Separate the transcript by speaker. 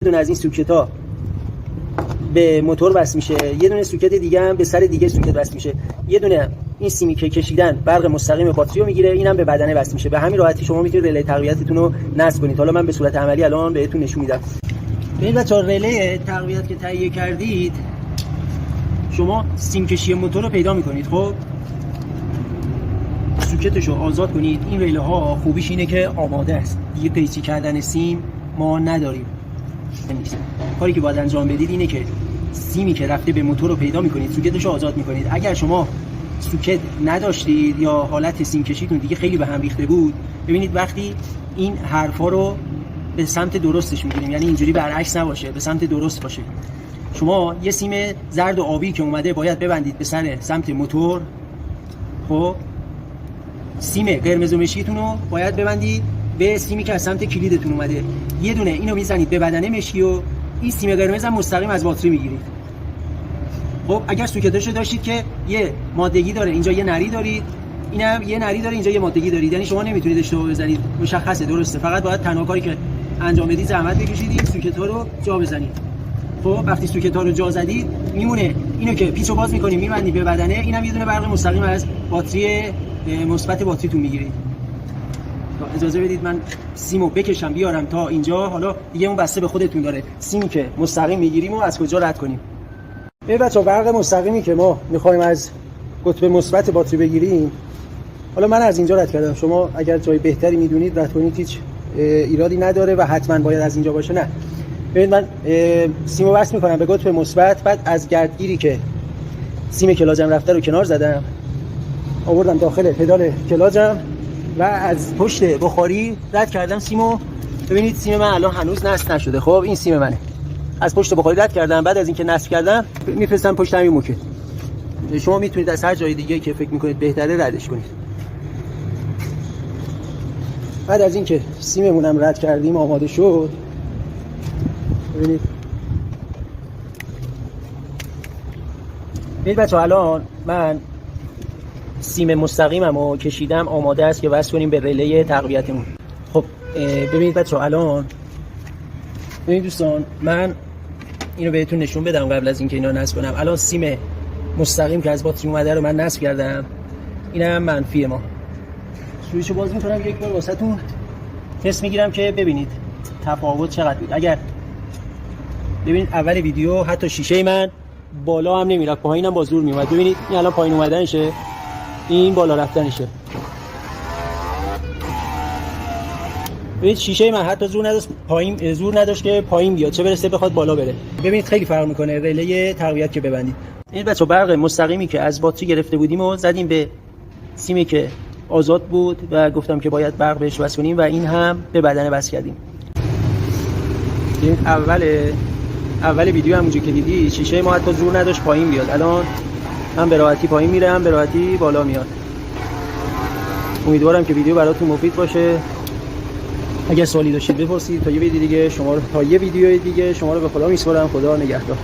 Speaker 1: دونه از این سوکت‌ها به موتور وصل میشه، یه دونه سوکت دیگه هم به سر دیگه سوکت وصل میشه، یه دونه این سیمی که کشیدن برق مستقیم باتری رو میگیره، اینم به بدنه وصل میشه. به همین راحتی شما میتونید رله تقویتتون رو نصب کنید. حالا من به صورت عملی الان بهتون نشون میدم. ببینید بچه‌ها، رله تقویت که تهیه کردید، شما سیم کشی موتور رو پیدا میکنید. خب سوکتش رو آزاد کنید. این رله ها خوبیش اینه که آماده است، دیگه قیچی کردن سیم ما نداریم. نیست. کاری که باید انجام بدید اینه که سیمی که رفته به موتور رو پیدا میکنید، سوکتش رو آزاد میکنید. اگر شما سوکت نداشتید یا حالت سیم کشیتون دیگه خیلی به هم ریخته بود، ببینید وقتی این حرفا رو به سمت درستش میگیریم، یعنی اینجوری برعکس نباشه، به سمت درست باشه. شما یه سیم زرد و آبی که اومده باید ببندید به سر سمت موتور. خب سیم قرمز و مشکیتون رو باید ببندید به سیمی که از سمت کلیدتون اومده. یه دونه اینو میزنید به بدنه مشکی و این سیم قرمز هم مستقیم از باتری میگیرید. خب اگر سوکتاشو داشتید که یه مادگی داره، اینجا یه نری دارید، اینم یه نری داره، اینجا یه مادگی دارید، یعنی شما نمیتونید اشتباه بزنید. مشخصه، درسته، فقط باید تنها کاری که انجام بدید زحمت بکشید این سوکت‌ها رو جا بزنید. خب وقتی سوکت‌ها رو جا زدید میمونه اینو که پیچو باز می‌کنید می‌بندید به بدنه، اینم یه دونه برق مستقیم از باتری مثبت باتریتون میگیرید. اجازه بدید من سیمو بکشم بیارم تا اینجا. حالا دیگه اون بسته به خودتون داره سیمی که مستقیم میگیریم و از کجا رد کنیم. ببین بچه‌ها، برق مستقیمی که ما می‌خوایم از قطب مثبت باتری بگیریم، حالا من از اینجا رد کردم، شما اگر جای بهتری میدونید رد کنید، هیچ ایرادی نداره و حتما باید از اینجا باشه. نه، ببین من سیمو وصل می‌کنم به قطب مثبت، بعد از گردگیری که سیم کلاجم رفته رو کنار زدم، آوردم داخل پدال کلاجم و از پشت بخاری رد کردم سیمو. ببینید سیم من الان هنوز نصب نشده. خب این سیم منه، از پشت بخاری رد کردم. بعد از اینکه نصب کردم میفرستم پشت همین موکت. شما میتونید از هر جای دیگه که فکر میکنید بهتره ردش کنید. بعد از اینکه سیممونم رد کردیم آماده شد، ببینید بچه‌ها الان من سیم مستقیممو کشیدم، آماده است که وصل کنیم به رله تقویتمون. خب ببینید بچه‌ها، الان ببینید دوستان، من اینو بهتون نشون بدم قبل از اینکه اینو نصب کنم. الان سیم مستقیم که از باتری اومده رو من نصب کردم. اینم منفی ما. سویچو باز می‌کنم یک بار واسهتون تست میگیرم که ببینید تفاوت چقدر بود. اگر ببینید اول ویدیو حتی شیشه من بالا هم نمیرفت، پایینم با زور میومد. ببینید این الان پایین اومدنشه، این بالا رفتنشه. ببینید شیشه من حتی زور نداشت که پایین بیاد، چه برسه بخواد بالا بره. ببینید خیلی فرق میکنه رله تقویت که ببندید. این بچه‌ها برق مستقیمی که از باتری گرفته بودیم و زدیم به سیمی که آزاد بود و گفتم که باید برق بهش وصل کنیم و این هم به بدنه وصل کردیم. این اول ویدیو همونجوری که دیدی شیشه ما حتی زور نداشت پایین بیاد. الان هم به راحتی پایین میره، هم به راحتی بالا میاد. امیدوارم که ویدیو براتون مفید باشه. اگر سوالی داشتید بپرسید. تا یه ویدیو دیگه شما رو به خدا میسپارم. خدا نگهدار.